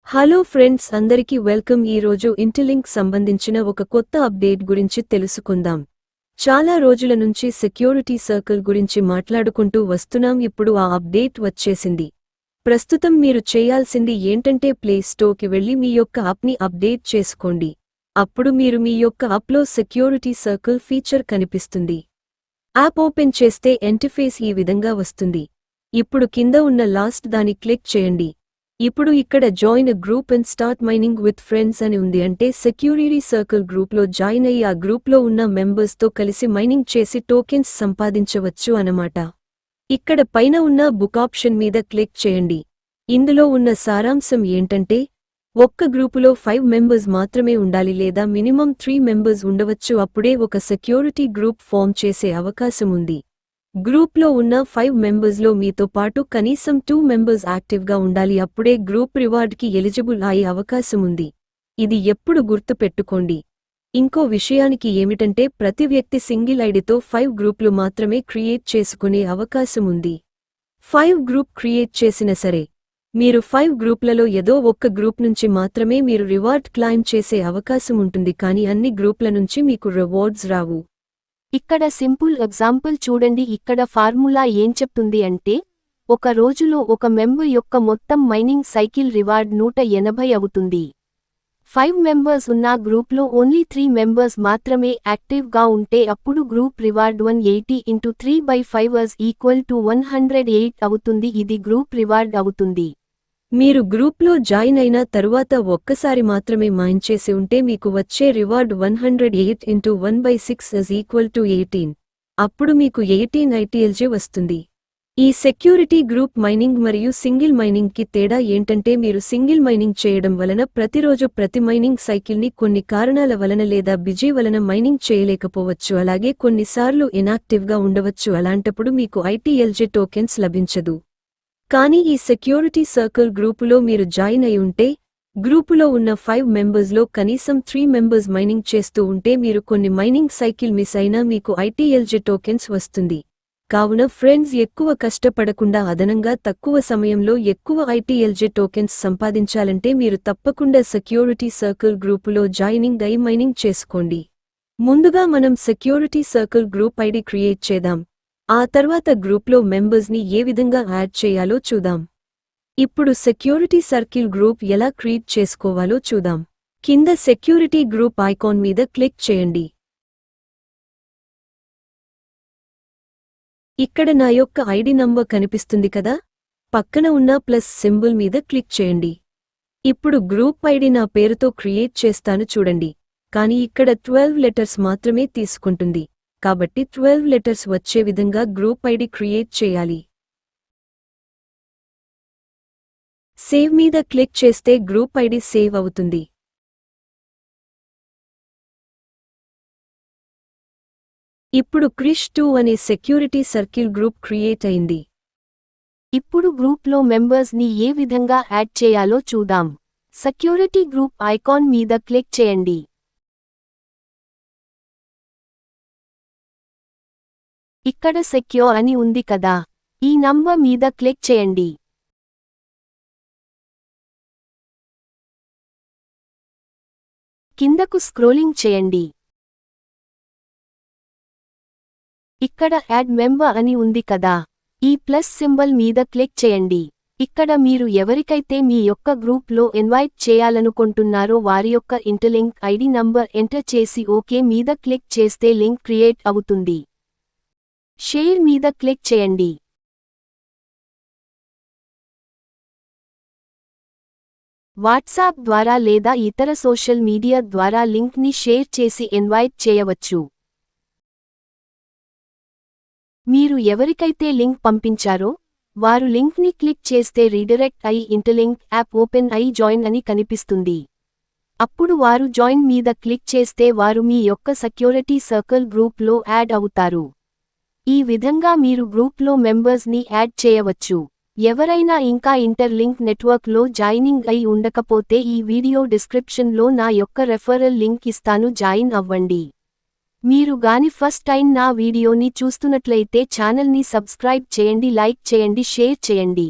Hello friends, అందరికీ welcome. ఈ రోజు ఇంటర్లింక్ సంబంధించిన ఒక కొత్త అప్డేట్ గురించి తెలుసుకుందాం. చాలా రోజుల నుంచి సెక్యూరిటీ సర్కిల్ గురించి మాట్లాడుకుంటూ వస్తున్నాం. ఇప్పుడు ఆ అప్డేట్ వచ్చేసింది. ప్రస్తుతం మీరు చేయాల్సింది ఏంటంటే ప్లే స్టోర్కి వెళ్లి మీ యొక్క యాప్ని అప్డేట్ చేసుకోండి. అప్పుడు మీరు మీ యొక్క యాప్లో సెక్యూరిటీ సర్కిల్ ఫీచర్ కనిపిస్తుంది. యాప్ ఓపెన్ చేస్తే ఇంటర్ఫేస్ ఈ విధంగా వస్తుంది. ఇప్పుడు కింద ఉన్న లాస్ట్ దాని క్లిక్ చేయండి. ఇప్పుడు ఇక్కడ join group and start mining with friends అని ఉంది. అంటే సెక్యూరిటీ సర్కిల్ గ్రూప్లో జాయిన్ అయ్యి ఆ గ్రూప్లో ఉన్న మెంబర్స్తో కలిసి మైనింగ్ చేసి టోకెన్స్ సంపాదించవచ్చు అన్నమాట. ఇక్కడ పైన ఉన్న బుక్ ఆప్షన్ మీద క్లిక్ చేయండి. ఇందులో ఉన్న సారాంశం ఏంటంటే ఒక్క గ్రూపులో 5 మెంబర్స్ మాత్రమే ఉండాలి లేదా మినిమం 3 మెంబర్స్ ఉండవచ్చు. అప్పుడే ఒక సెక్యూరిటీ గ్రూప్ ఫామ్ చేసే అవకాశం ఉంది. గ్రూప్లో ఉన్న 5 మెంబర్స్లో మీతో పాటు కనీసం 2 మెంబర్స్ యాక్టివ్గా ఉండాలి. అప్పుడే గ్రూప్ రివార్డ్కి ఎలిజిబుల్ అయ్యే అవకాశం ఉంది. ఇది ఎప్పుడు గుర్తు పెట్టుకోండి. ఇంకో విషయానికి ఏమిటంటే ప్రతి వ్యక్తి సింగిల్ ఐడితో 5 గ్రూపులు మాత్రమే క్రియేట్ చేసుకునే అవకాశం ఉంది. 5 గ్రూప్ క్రియేట్ చేసిన సరే మీరు 5 గ్రూప్లలో ఏదో ఒక్క గ్రూప్ నుంచి మాత్రమే మీరు రివార్డ్ క్లైమ్ చేసే అవకాశం ఉంటుంది. కానీ అన్ని గ్రూప్ల నుంచి మీకు రివార్డ్స్ రావు. ఇక్కడ సింపుల్ ఎగ్జాంపుల్ చూడండి. ఇక్కడ ఫార్ములా ఏం చెప్తుంది అంటే ఒక రోజులో ఒక మెంబర్ యొక్క మొత్తం మైనింగ్ సైకిల్ రివార్డ్ 180 అవుతుంది. 5 మెంబర్స్ ఉన్న గ్రూప్లో ఓన్లీ 3 మెంబర్స్ మాత్రమే యాక్టివ్గా ఉంటే అప్పుడు గ్రూప్ రివార్డ్ 180 × 3/5 = 108 అవుతుంది. ఇది గ్రూప్ రివార్డ్ అవుతుంది. మీరు గ్రూప్లో జాయిన్ అయిన తరువాత ఒక్కసారి మాత్రమే మైన్ చేసి ఉంటే మీకు వచ్చే రివార్డ్ 108 × 1/6 = 18. అప్పుడు మీకు 18 ITLJ వస్తుంది. ఈ సెక్యూరిటీ గ్రూప్ మైనింగ్ మరియు సింగిల్ మైనింగ్కి తేడా ఏంటంటే మీరు సింగిల్ మైనింగ్ చేయడం వలన ప్రతిరోజు ప్రతి మైనింగ్ సైకిల్ని కొన్ని కారణాల వలన లేదా బిజీ వలన మైనింగ్ చేయలేకపోవచ్చు. అలాగే కొన్నిసార్లు ఇనాక్టివ్గా ఉండవచ్చు. అలాంటప్పుడు మీకు ITLJ టోకెన్స్ లభించదు. కానీ ఈ సెక్యూరిటీ సర్కిల్ గ్రూపులో మీరు జాయిన్ అయి ఉంటే గ్రూపులో ఉన్న 5 మెంబర్స్లో కనీసం 3 మెంబర్స్ మైనింగ్ చేస్తూ ఉంటే మీరు కొన్ని మైనింగ్ సైకిల్ మిస్ అయినా మీకు ITLJ టోకెన్స్ వస్తుంది. కావున ఫ్రెండ్స్, ఎక్కువ కష్టపడకుండా అదనంగా తక్కువ సమయంలో ఎక్కువ ITLJ టోకెన్స్ సంపాదించాలంటే మీరు తప్పకుండా సెక్యూరిటీ సర్కిల్ గ్రూపులో జాయినింగ్ అయి మైనింగ్ చేసుకోండి. ముందుగా మనం security circle group ID create చేద్దాం. ఆ తర్వాత గ్రూప్లో మెంబర్స్ని ఏ విధంగా యాడ్ చేయాలో చూద్దాం. ఇప్పుడు సెక్యూరిటీ సర్కిల్ గ్రూప్ ఎలా క్రియేట్ చేసుకోవాలో చూద్దాం. కింద సెక్యూరిటీ గ్రూప్ ఐకాన్ మీద క్లిక్ చేయండి. ఇక్కడ నా యొక్క ఐడి నంబర్ కనిపిస్తుంది కదా, పక్కన ఉన్న ప్లస్ సింబల్ మీద క్లిక్ చేయండి. ఇప్పుడు గ్రూప్ ఐడి నా పేరుతో క్రియేట్ చేస్తాను చూడండి. కానీ ఇక్కడ 12 లెటర్స్ మాత్రమే తీసుకుంటుంది. కాబట్టి 12 లెటర్స్ వచ్చే విధంగా గ్రూప్ ఐడి క్రియేట్ చేయాలి. సేవ్ మీద క్లిక్ చేస్తే గ్రూప్ ఐడి సేవ్ అవుతుంది. ఇప్పుడు క్రిష్ 2 అనే సెక్యూరిటీ సర్కిల్ గ్రూప్ క్రియేట్ అయింది. ఇప్పుడు గ్రూప్లో మెంబర్స్ని ఏ విధంగా యాడ్ చేయాలో చూద్దాం. సెక్యూరిటీ గ్రూప్ ఐకాన్ మీద క్లిక్ చేయండి. ఇక్కడ సెక్యూర్ అని ఉంది కదా, ఈ నంబర్ మీద క్లిక్ చేయండి. కిందకు స్క్రోలింగ్ చేయండి. ఇక్కడ యాడ్ మెంబర్ అని ఉంది కదా, ఈ ప్లస్ సింబల్ మీద క్లిక్ చేయండి. ఇక్కడ మీరు ఎవరికైతే మీ యొక్క గ్రూప్లో ఇన్వైట్ చేయాలనుకుంటున్నారో వారి యొక్క ఇంటర్లింక్ ఐడి నంబర్ ఎంటర్ చేసి ఓకే మీద క్లిక్ చేస్తే లింక్ క్రియేట్ అవుతుంది. షేర్ మీద క్లిక్ చేయండి. వాట్సాప్ ద్వారా లేదా ఇతర సోషల్ మీడియా ద్వారా లింక్ని షేర్ చేసి ఇన్వైట్ చేయవచ్చు. మీరు ఎవరికైతే లింక్ పంపించారో వారు లింక్ని క్లిక్ చేస్తే రీడైరెక్ట్ అయి ఇంటర్లింక్ యాప్ ఓపెన్ అయి జాయిన్ అని కనిపిస్తుంది. అప్పుడు వారు జాయిన్ మీద క్లిక్ చేస్తే వారు మీ యొక్క సెక్యూరిటీ సర్కిల్ గ్రూప్లో యాడ్ అవుతారు. ఈ విధంగా మీరు గ్రూప్లో మెంబర్స్ని యాడ్ చేయవచ్చు. ఎవరైనా ఇంకా ఇంటర్లింక్ నెట్వర్క్లో జాయినింగ్ అయి ఉండకపోతే ఈ వీడియో డిస్క్రిప్షన్లో నా యొక్క రెఫరల్ లింక్ ఇస్తాను, జాయిన్ అవ్వండి. మీరు గాని ఫస్ట్ టైం నా వీడియోని చూస్తున్నట్లయితే ఛానల్ని సబ్స్క్రైబ్ చేయండి, లైక్ చేయండి, షేర్ చేయండి.